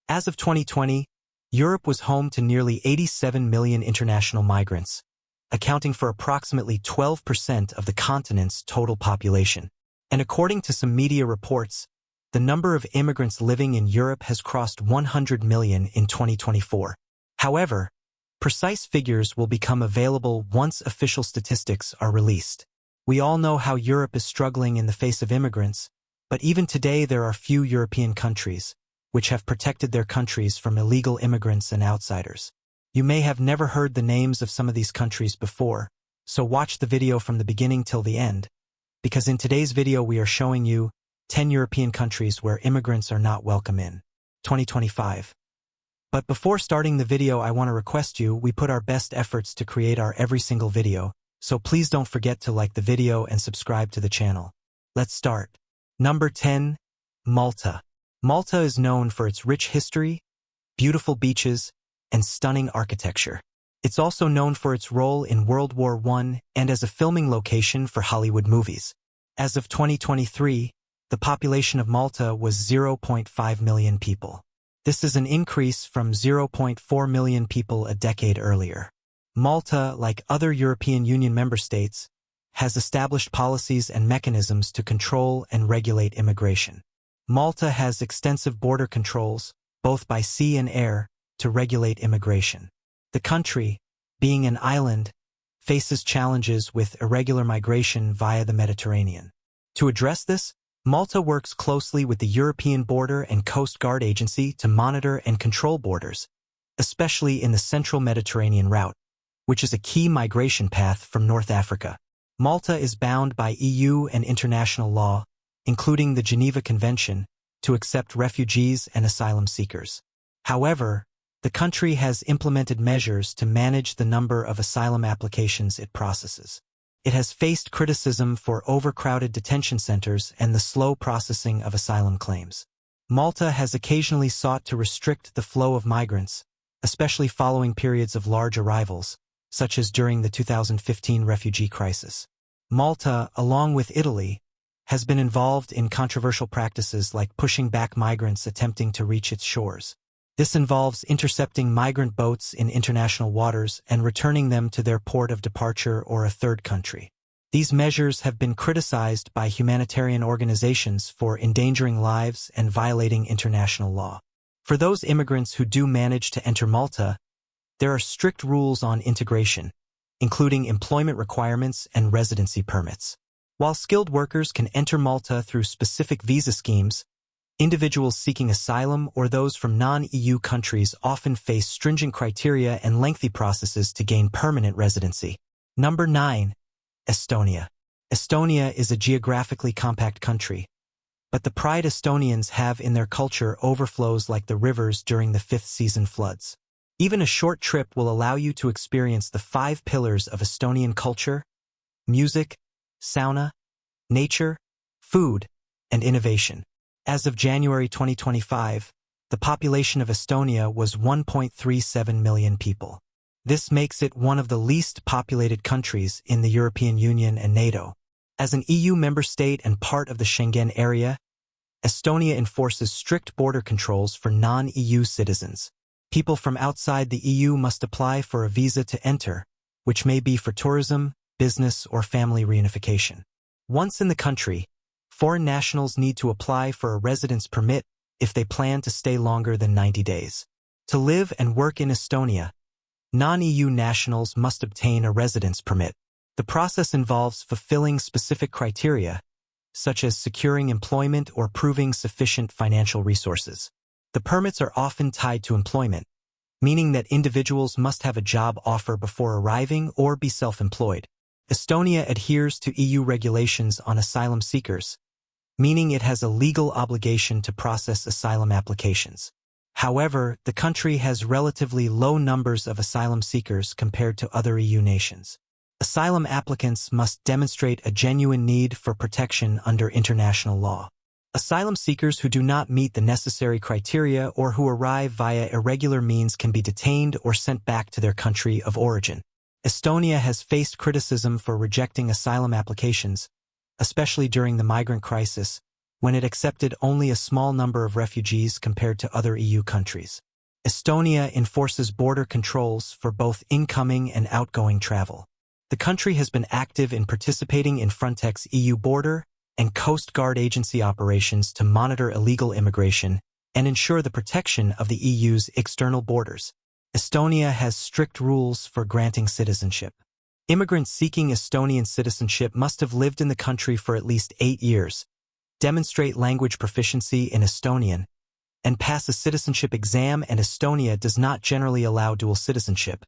As of 2020, Europe was home to nearly 87 million international migrants, accounting for approximately 12% of the continent's total population. And according to some media reports, the number of immigrants living in Europe has crossed 100 million in 2024. However, precise figures will become available once official statistics are released. We all know how Europe is struggling in the face of immigrants, but even today there are few European countries which have protected their countries from illegal immigrants and outsiders. You may have never heard the names of some of these countries before, so watch the video from the beginning till the end, because in today's video we are showing you 10 European countries where immigrants are not welcome in 2025. But before starting the video, I want to request we put our best efforts to create our every single video, so please don't forget to like the video and subscribe to the channel. Let's start. Number 10. Malta. Malta is known for its rich history, beautiful beaches, and stunning architecture. It's also known for its role in World War I and as a filming location for Hollywood movies. As of 2023, the population of Malta was 0.5 million people. This is an increase from 0.4 million people a decade earlier. Malta, like other European Union member states, has established policies and mechanisms to control and regulate immigration. Malta has extensive border controls, both by sea and air, to regulate immigration. The country, being an island, faces challenges with irregular migration via the Mediterranean. To address this, Malta works closely with the European Border and Coast Guard Agency to monitor and control borders, especially in the central Mediterranean route, which is a key migration path from North Africa. Malta is bound by EU and international law, including the Geneva Convention, to accept refugees and asylum seekers. However, the country has implemented measures to manage the number of asylum applications it processes. It has faced criticism for overcrowded detention centers and the slow processing of asylum claims. Malta has occasionally sought to restrict the flow of migrants, especially following periods of large arrivals, such as during the 2015 refugee crisis. Malta, along with Italy, has been involved in controversial practices like pushing back migrants attempting to reach its shores. This involves intercepting migrant boats in international waters and returning them to their port of departure or a third country. These measures have been criticized by humanitarian organizations for endangering lives and violating international law. For those immigrants who do manage to enter Malta, there are strict rules on integration, including employment requirements and residency permits. While skilled workers can enter Malta through specific visa schemes, individuals seeking asylum or those from non-EU countries often face stringent criteria and lengthy processes to gain permanent residency. Number 9. Estonia. Estonia is a geographically compact country, but the pride Estonians have in their culture overflows like the rivers during the fifth season floods. Even a short trip will allow you to experience the 5 pillars of Estonian culture: music, sauna, nature, food, and innovation. As of January 2025, the population of Estonia was 1.37 million people. This makes it one of the least populated countries in the European Union and NATO. As an EU member state and part of the Schengen area, Estonia enforces strict border controls for non-EU citizens. People from outside the EU must apply for a visa to enter, which may be for tourism, business, or family reunification. Once in the country, foreign nationals need to apply for a residence permit if they plan to stay longer than 90 days. To live and work in Estonia, non-EU nationals must obtain a residence permit. The process involves fulfilling specific criteria, such as securing employment or proving sufficient financial resources. The permits are often tied to employment, meaning that individuals must have a job offer before arriving or be self-employed. Estonia adheres to EU regulations on asylum seekers, meaning it has a legal obligation to process asylum applications. However, the country has relatively low numbers of asylum seekers compared to other EU nations. Asylum applicants must demonstrate a genuine need for protection under international law. Asylum seekers who do not meet the necessary criteria or who arrive via irregular means can be detained or sent back to their country of origin. Estonia has faced criticism for rejecting asylum applications, especially during the migrant crisis, when it accepted only a small number of refugees compared to other EU countries. Estonia enforces border controls for both incoming and outgoing travel. The country has been active in participating in Frontex EU border and Coast Guard agency operations to monitor illegal immigration and ensure the protection of the EU's external borders. Estonia has strict rules for granting citizenship. Immigrants seeking Estonian citizenship must have lived in the country for at least 8 years, demonstrate language proficiency in Estonian, and pass a citizenship exam, and Estonia does not generally allow dual citizenship,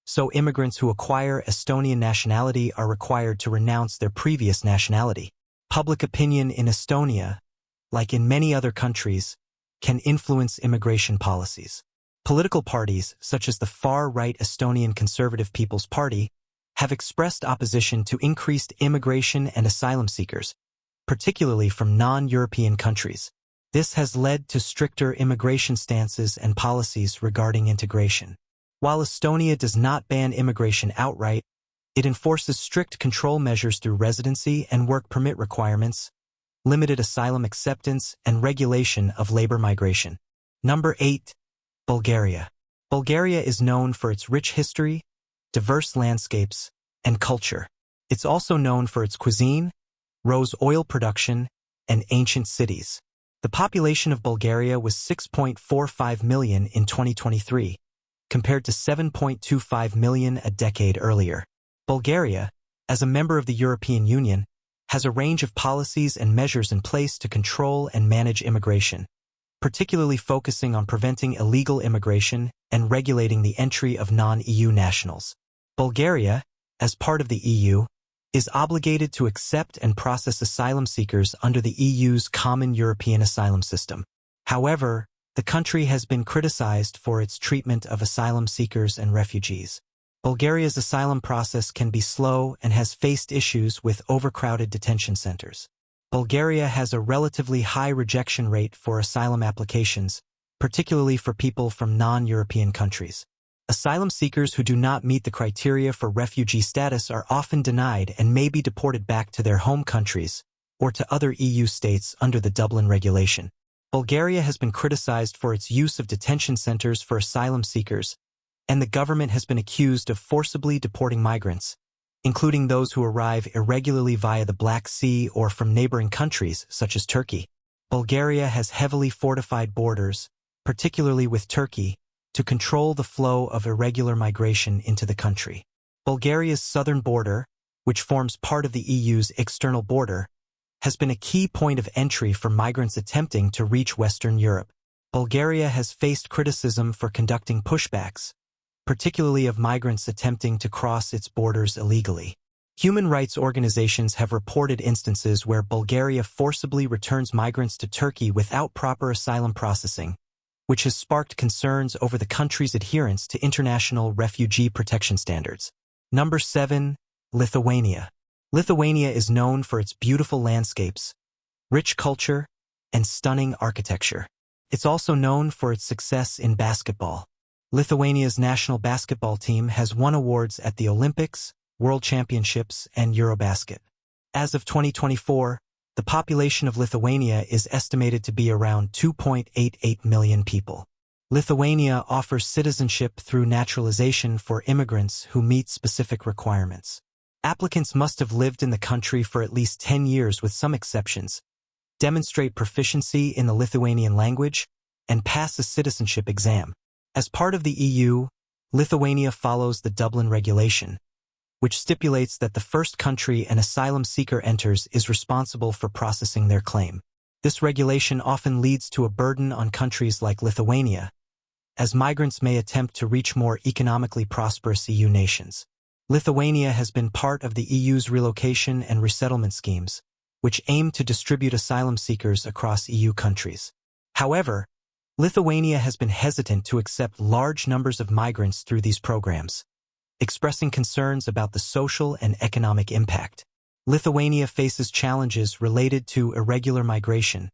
so immigrants who acquire Estonian nationality are required to renounce their previous nationality. Public opinion in Estonia, like in many other countries, can influence immigration policies. Political parties, such as the far-right Estonian Conservative People's Party, have expressed opposition to increased immigration and asylum seekers, particularly from non-European countries. This has led to stricter immigration stances and policies regarding integration. While Estonia does not ban immigration outright, it enforces strict control measures through residency and work permit requirements, limited asylum acceptance, and regulation of labor migration. Number 8. Bulgaria. Bulgaria is known for its rich history, diverse landscapes, and culture. It's also known for its cuisine, rose oil production, and ancient cities. The population of Bulgaria was 6.45 million in 2023, compared to 7.25 million a decade earlier. Bulgaria, as a member of the European Union, has a range of policies and measures in place to control and manage immigration, particularly focusing on preventing illegal immigration and regulating the entry of non-EU nationals. Bulgaria, as part of the EU, is obligated to accept and process asylum seekers under the EU's common European asylum system. However, the country has been criticized for its treatment of asylum seekers and refugees. Bulgaria's asylum process can be slow and has faced issues with overcrowded detention centers. Bulgaria has a relatively high rejection rate for asylum applications, particularly for people from non-European countries. Asylum seekers who do not meet the criteria for refugee status are often denied and may be deported back to their home countries or to other EU states under the Dublin regulation. Bulgaria has been criticized for its use of detention centers for asylum seekers, and the government has been accused of forcibly deporting migrants, including those who arrive irregularly via the Black Sea or from neighboring countries such as Turkey. Bulgaria has heavily fortified borders, particularly with Turkey, to control the flow of irregular migration into the country. Bulgaria's southern border, which forms part of the EU's external border, has been a key point of entry for migrants attempting to reach Western Europe. Bulgaria has faced criticism for conducting pushbacks, particularly of migrants attempting to cross its borders illegally. Human rights organizations have reported instances where Bulgaria forcibly returns migrants to Turkey without proper asylum processing, which has sparked concerns over the country's adherence to international refugee protection standards. Number 7. Lithuania. Lithuania is known for its beautiful landscapes, rich culture, and stunning architecture. It's also known for its success in basketball. Lithuania's national basketball team has won awards at the Olympics, World Championships, and Eurobasket. As of 2024, the population of Lithuania is estimated to be around 2.88 million people. Lithuania offers citizenship through naturalization for immigrants who meet specific requirements. Applicants must have lived in the country for at least 10 years with some exceptions, demonstrate proficiency in the Lithuanian language, and pass a citizenship exam. As part of the EU, Lithuania follows the Dublin regulation, which stipulates that the first country an asylum seeker enters is responsible for processing their claim. This regulation often leads to a burden on countries like Lithuania, as migrants may attempt to reach more economically prosperous EU nations. Lithuania has been part of the EU's relocation and resettlement schemes, which aim to distribute asylum seekers across EU countries. However, Lithuania has been hesitant to accept large numbers of migrants through these programs, expressing concerns about the social and economic impact. Lithuania faces challenges related to irregular migration,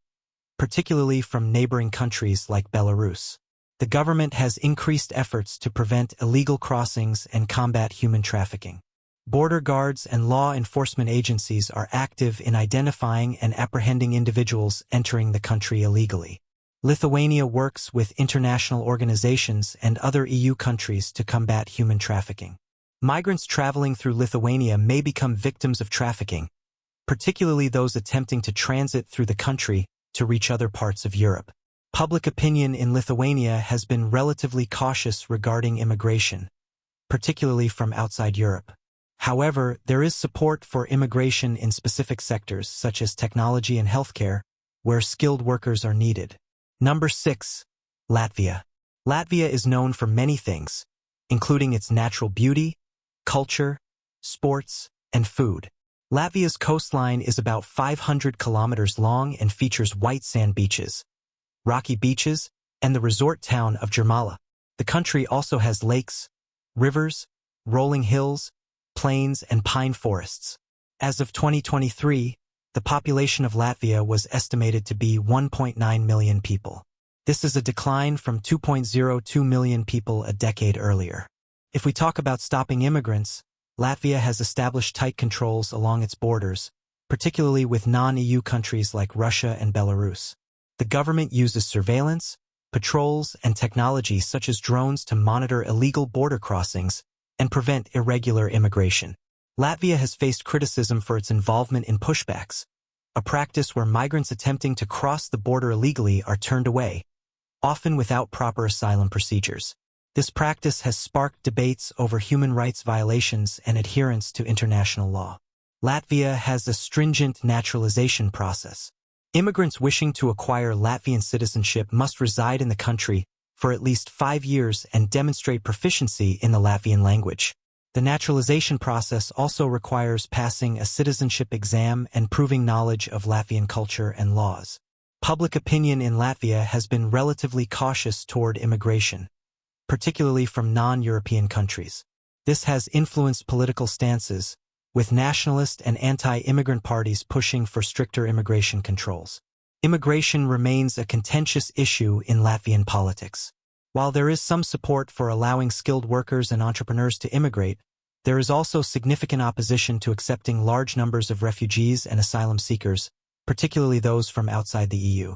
particularly from neighboring countries like Belarus. The government has increased efforts to prevent illegal crossings and combat human trafficking. Border guards and law enforcement agencies are active in identifying and apprehending individuals entering the country illegally. Lithuania works with international organizations and other EU countries to combat human trafficking. Migrants traveling through Lithuania may become victims of trafficking, particularly those attempting to transit through the country to reach other parts of Europe. Public opinion in Lithuania has been relatively cautious regarding immigration, particularly from outside Europe. However, there is support for immigration in specific sectors such as technology and healthcare, where skilled workers are needed. Number 6. Latvia. Latvia is known for many things, including its natural beauty, culture, sports, and food. Latvia's coastline is about 500 kilometers long and features white sand beaches, rocky beaches, and the resort town of Jurmala. The country also has lakes, rivers, rolling hills, plains, and pine forests. As of 2023, the population of Latvia was estimated to be 1.9 million people. This is a decline from 2.02 million people a decade earlier. If we talk about stopping immigrants, Latvia has established tight controls along its borders, particularly with non-EU countries like Russia and Belarus. The government uses surveillance, patrols, and technology such as drones to monitor illegal border crossings and prevent irregular immigration. Latvia has faced criticism for its involvement in pushbacks, a practice where migrants attempting to cross the border illegally are turned away, often without proper asylum procedures. This practice has sparked debates over human rights violations and adherence to international law. Latvia has a stringent naturalization process. Immigrants wishing to acquire Latvian citizenship must reside in the country for at least 5 years and demonstrate proficiency in the Latvian language. The naturalization process also requires passing a citizenship exam and proving knowledge of Latvian culture and laws. Public opinion in Latvia has been relatively cautious toward immigration, particularly from non-European countries. This has influenced political stances, with nationalist and anti-immigrant parties pushing for stricter immigration controls. Immigration remains a contentious issue in Latvian politics. While there is some support for allowing skilled workers and entrepreneurs to immigrate, there is also significant opposition to accepting large numbers of refugees and asylum seekers, particularly those from outside the EU.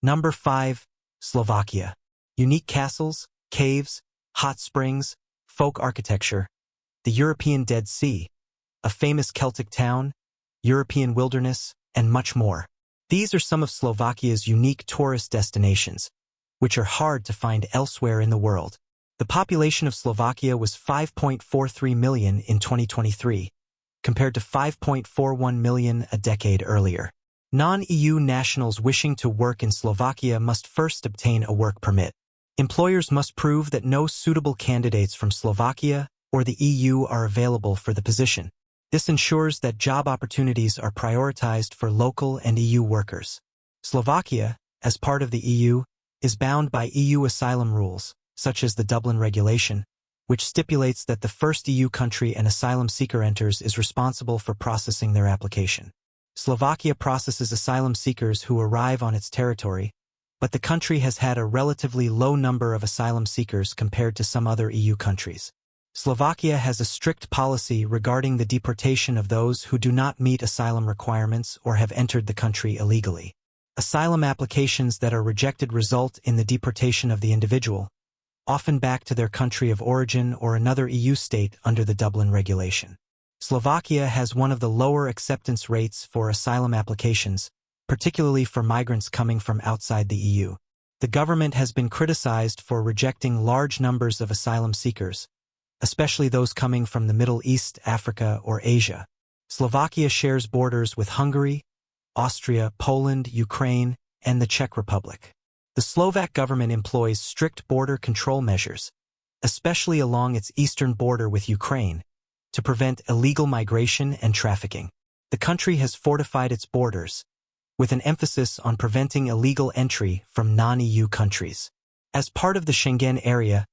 Number 5. Slovakia. Unique castles, caves, hot springs, folk architecture, the European Dead Sea, a famous Celtic town, European wilderness, and much more. These are some of Slovakia's unique tourist destinations, which are hard to find elsewhere in the world. The population of Slovakia was 5.43 million in 2023, compared to 5.41 million a decade earlier. Non-EU nationals wishing to work in Slovakia must first obtain a work permit. Employers must prove that no suitable candidates from Slovakia or the EU are available for the position. This ensures that job opportunities are prioritized for local and EU workers. Slovakia, as part of the EU, is bound by EU asylum rules, such as the Dublin Regulation, which stipulates that the first EU country an asylum seeker enters is responsible for processing their application. Slovakia processes asylum seekers who arrive on its territory, but the country has had a relatively low number of asylum seekers compared to some other EU countries. Slovakia has a strict policy regarding the deportation of those who do not meet asylum requirements or have entered the country illegally. Asylum applications that are rejected result in the deportation of the individual, often back to their country of origin or another EU state under the Dublin Regulation. Slovakia has one of the lower acceptance rates for asylum applications, particularly for migrants coming from outside the EU. The government has been criticized for rejecting large numbers of asylum seekers, especially those coming from the Middle East, Africa, or Asia. Slovakia shares borders with Hungary, Austria, Poland, Ukraine, and the Czech Republic. The Slovak government employs strict border control measures, especially along its eastern border with Ukraine, to prevent illegal migration and trafficking. The country has fortified its borders, with an emphasis on preventing illegal entry from non-EU countries. As part of the Schengen area,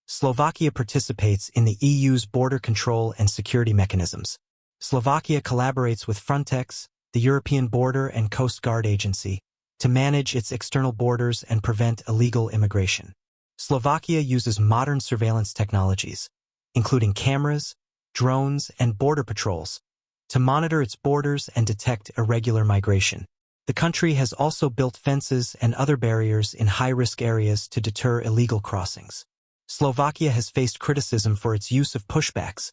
Slovakia participates in the EU's border control and security mechanisms. Slovakia collaborates with Frontex, the European Border and Coast Guard Agency, to manage its external borders and prevent illegal immigration. Slovakia uses modern surveillance technologies, including cameras, drones, and border patrols to monitor its borders and detect irregular migration. The country has also built fences and other barriers in high-risk areas to deter illegal crossings. Slovakia has faced criticism for its use of pushbacks,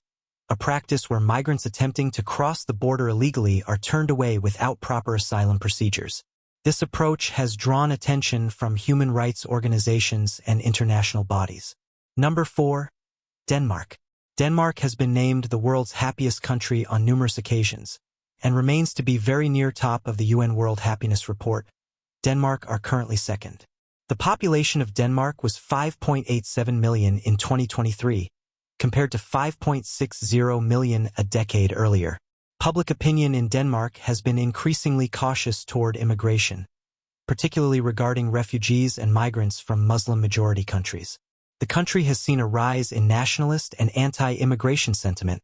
a practice where migrants attempting to cross the border illegally are turned away without proper asylum procedures. This approach has drawn attention from human rights organizations and international bodies. Number 4. Denmark. Denmark has been named the world's happiest country on numerous occasions, and remains to be very near top of the UN World Happiness Report. Denmark are currently second. The population of Denmark was 5.87 million in 2023, compared to 5.60 million a decade earlier. Public opinion in Denmark has been increasingly cautious toward immigration, particularly regarding refugees and migrants from Muslim-majority countries. The country has seen a rise in nationalist and anti-immigration sentiment,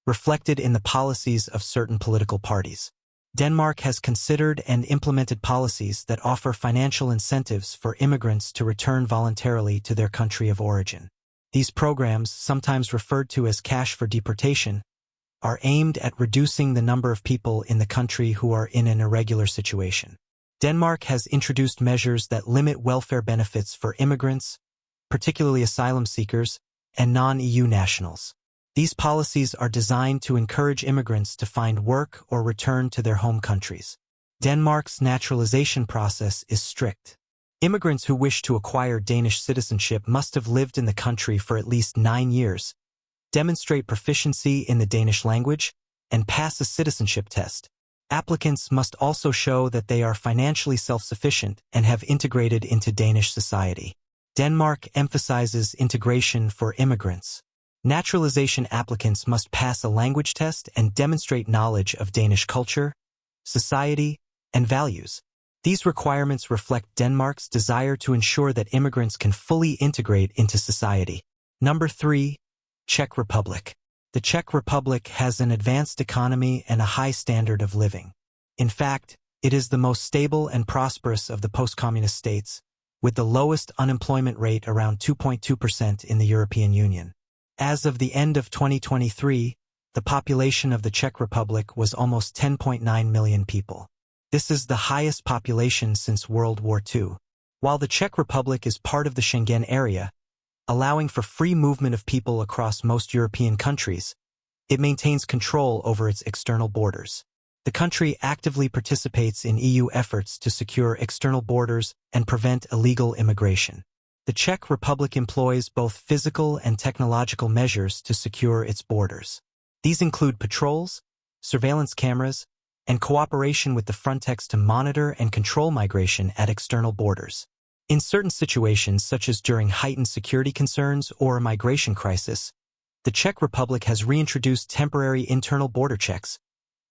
reflected in the policies of certain political parties. Denmark has considered and implemented policies that offer financial incentives for immigrants to return voluntarily to their country of origin. These programs, sometimes referred to as cash for deportation, are aimed at reducing the number of people in the country who are in an irregular situation. Denmark has introduced measures that limit welfare benefits for immigrants, particularly asylum seekers, and non-EU nationals. These policies are designed to encourage immigrants to find work or return to their home countries. Denmark's naturalization process is strict. Immigrants who wish to acquire Danish citizenship must have lived in the country for at least 9 years, demonstrate proficiency in the Danish language, and pass a citizenship test. Applicants must also show that they are financially self-sufficient and have integrated into Danish society. Denmark emphasizes integration for immigrants. Naturalization applicants must pass a language test and demonstrate knowledge of Danish culture, society, and values. These requirements reflect Denmark's desire to ensure that immigrants can fully integrate into society. Number 3. Czech Republic. The Czech Republic has an advanced economy and a high standard of living. In fact, it is the most stable and prosperous of the post-communist states, with the lowest unemployment rate around 2.2% in the European Union. As of the end of 2023, the population of the Czech Republic was almost 10.9 million people. This is the highest population since World War II. While the Czech Republic is part of the Schengen area, allowing for free movement of people across most European countries, it maintains control over its external borders. The country actively participates in EU efforts to secure external borders and prevent illegal immigration. The Czech Republic employs both physical and technological measures to secure its borders. These include patrols, surveillance cameras, and cooperation with the Frontex to monitor and control migration at external borders. In certain situations, such as during heightened security concerns or a migration crisis, the Czech Republic has reintroduced temporary internal border checks,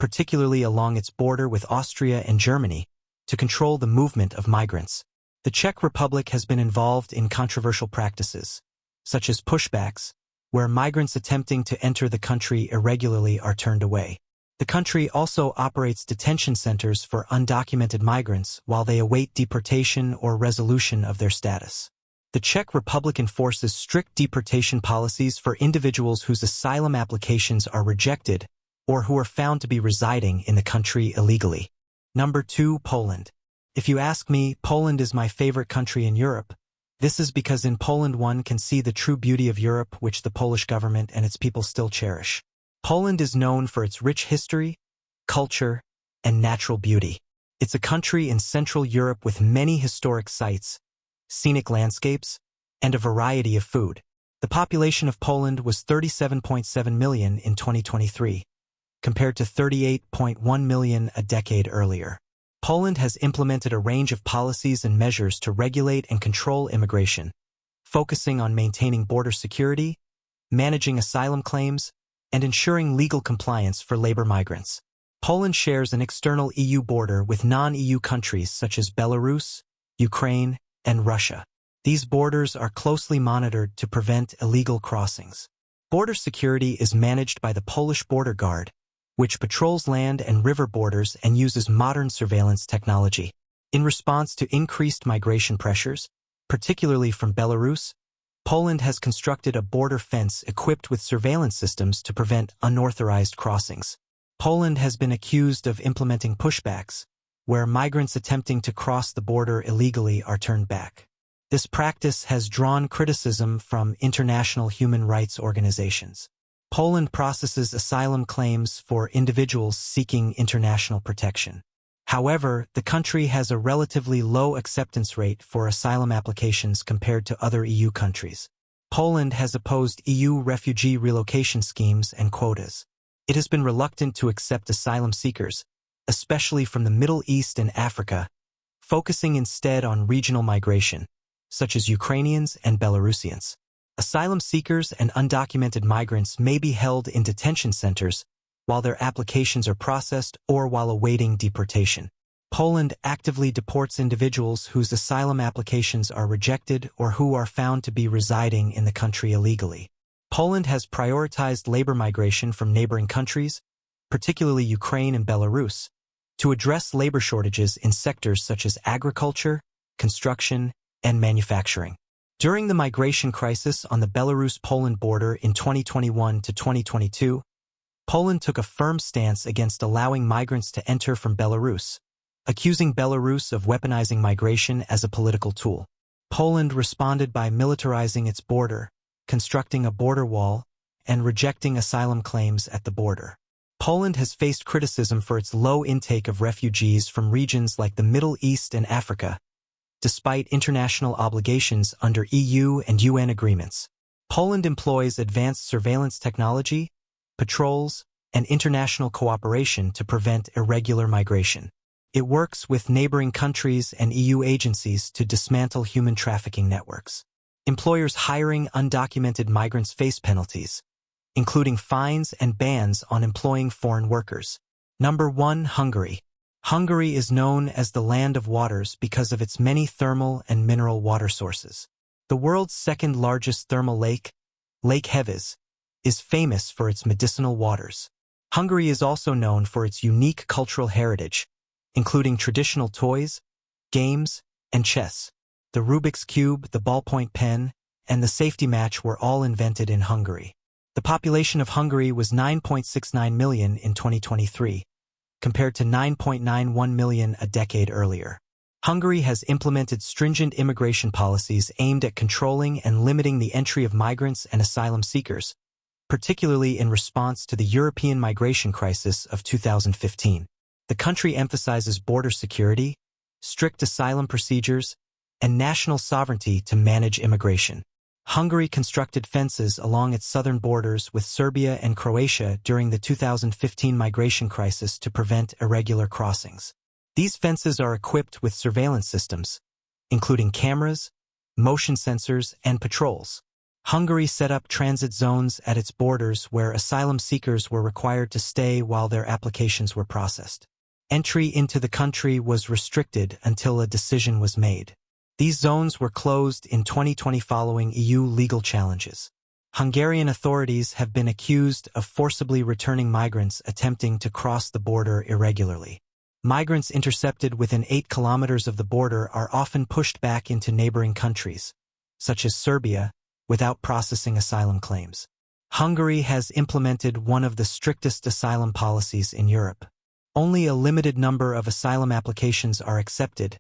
particularly along its border with Austria and Germany, to control the movement of migrants. The Czech Republic has been involved in controversial practices, such as pushbacks, where migrants attempting to enter the country irregularly are turned away. The country also operates detention centers for undocumented migrants while they await deportation or resolution of their status. The Czech Republic enforces strict deportation policies for individuals whose asylum applications are rejected or who are found to be residing in the country illegally. Number 2. Poland. If you ask me, Poland is my favorite country in Europe. This is because in Poland one can see the true beauty of Europe which the Polish government and its people still cherish. Poland is known for its rich history, culture, and natural beauty. It's a country in Central Europe with many historic sites, scenic landscapes, and a variety of food. The population of Poland was 37.7 million in 2023, compared to 38.1 million a decade earlier. Poland has implemented a range of policies and measures to regulate and control immigration, focusing on maintaining border security, managing asylum claims, and ensuring legal compliance for labor migrants. Poland shares an external EU border with non-EU countries such as Belarus, Ukraine, and Russia. These borders are closely monitored to prevent illegal crossings. Border security is managed by the Polish Border Guard, which patrols land and river borders and uses modern surveillance technology. In response to increased migration pressures, particularly from Belarus, Poland has constructed a border fence equipped with surveillance systems to prevent unauthorized crossings. Poland has been accused of implementing pushbacks, where migrants attempting to cross the border illegally are turned back. This practice has drawn criticism from international human rights organizations. Poland processes asylum claims for individuals seeking international protection. However, the country has a relatively low acceptance rate for asylum applications compared to other EU countries. Poland has opposed EU refugee relocation schemes and quotas. It has been reluctant to accept asylum seekers, especially from the Middle East and Africa, focusing instead on regional migration, such as Ukrainians and Belarusians. Asylum seekers and undocumented migrants may be held in detention centers while their applications are processed or while awaiting deportation. Poland actively deports individuals whose asylum applications are rejected or who are found to be residing in the country illegally. Poland has prioritized labor migration from neighboring countries, particularly Ukraine and Belarus, to address labor shortages in sectors such as agriculture, construction, and manufacturing. During the migration crisis on the Belarus-Poland border in 2021 to 2022, Poland took a firm stance against allowing migrants to enter from Belarus, accusing Belarus of weaponizing migration as a political tool. Poland responded by militarizing its border, constructing a border wall, and rejecting asylum claims at the border. Poland has faced criticism for its low intake of refugees from regions like the Middle East and Africa, despite international obligations under EU and UN agreements. Poland employs advanced surveillance technology, patrols, and international cooperation to prevent irregular migration. It works with neighboring countries and EU agencies to dismantle human trafficking networks. Employers hiring undocumented migrants face penalties, including fines and bans on employing foreign workers. Number 1. Hungary. Hungary is known as the land of waters because of its many thermal and mineral water sources. The world's second largest thermal lake, Lake Heves, is famous for its medicinal waters. Hungary is also known for its unique cultural heritage, including traditional toys, games, and chess. The Rubik's Cube, the ballpoint pen, and the safety match were all invented in Hungary. The population of Hungary was 9.69 million in 2023, compared to 9.91 million a decade earlier. Hungary has implemented stringent immigration policies aimed at controlling and limiting the entry of migrants and asylum seekers, particularly in response to the European migration crisis of 2015. The country emphasizes border security, strict asylum procedures, and national sovereignty to manage immigration. Hungary constructed fences along its southern borders with Serbia and Croatia during the 2015 migration crisis to prevent irregular crossings. These fences are equipped with surveillance systems, including cameras, motion sensors, and patrols. Hungary set up transit zones at its borders where asylum seekers were required to stay while their applications were processed. Entry into the country was restricted until a decision was made. These zones were closed in 2020 following EU legal challenges. Hungarian authorities have been accused of forcibly returning migrants attempting to cross the border irregularly. Migrants intercepted within 8 kilometers of the border are often pushed back into neighboring countries, such as Serbia, without processing asylum claims. Hungary has implemented one of the strictest asylum policies in Europe. Only a limited number of asylum applications are accepted,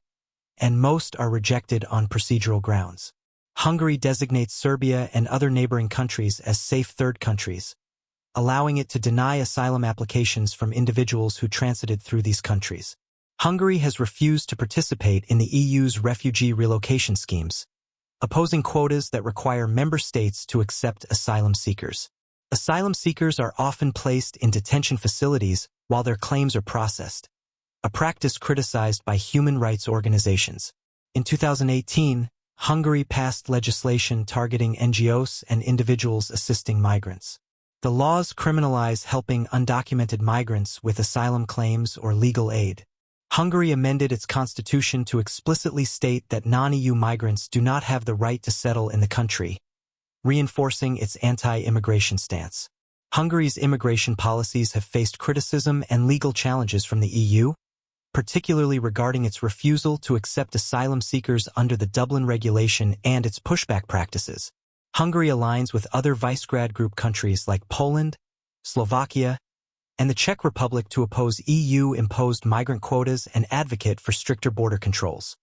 and most are rejected on procedural grounds. Hungary designates Serbia and other neighboring countries as safe third countries, allowing it to deny asylum applications from individuals who transited through these countries. Hungary has refused to participate in the EU's refugee relocation schemes, opposing quotas that require member states to accept asylum seekers. Asylum seekers are often placed in detention facilities while their claims are processed, a practice criticized by human rights organizations. In 2018, Hungary passed legislation targeting NGOs and individuals assisting migrants. The laws criminalize helping undocumented migrants with asylum claims or legal aid. Hungary amended its constitution to explicitly state that non-EU migrants do not have the right to settle in the country, reinforcing its anti-immigration stance. Hungary's immigration policies have faced criticism and legal challenges from the EU, particularly regarding its refusal to accept asylum seekers under the Dublin regulation and its pushback practices. Hungary aligns with other Visegrad Group countries like Poland, Slovakia, and the Czech Republic to oppose EU-imposed migrant quotas and advocate for stricter border controls.